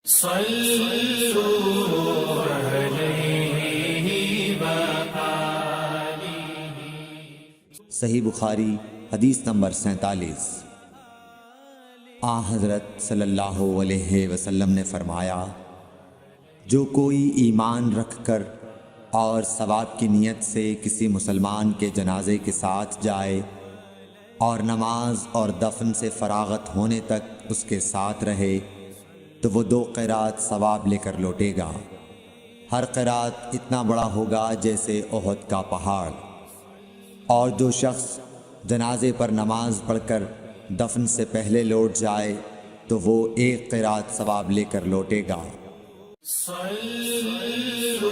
सल्लु अलैहि व आलिहि। सही बुखारी हदीस नंबर 47। हज़रत सल्लल्लाहु अलैहि वसल्लम ने फरमाया, जो कोई ईमान रखकर और सवाब की नीयत से किसी मुसलमान के जनाजे के साथ जाए और नमाज और दफन से फरागत होने तक उसके साथ रहे तो वो 2 क़िरात सवाब लेकर लौटेगा। हर क़िरात इतना बड़ा होगा जैसे ओहद का पहाड़। और जो शख्स जनाजे पर नमाज पढ़कर दफन से पहले लौट जाए तो वो 1 क़िरात सवाब लेकर लौटेगा। सल्लु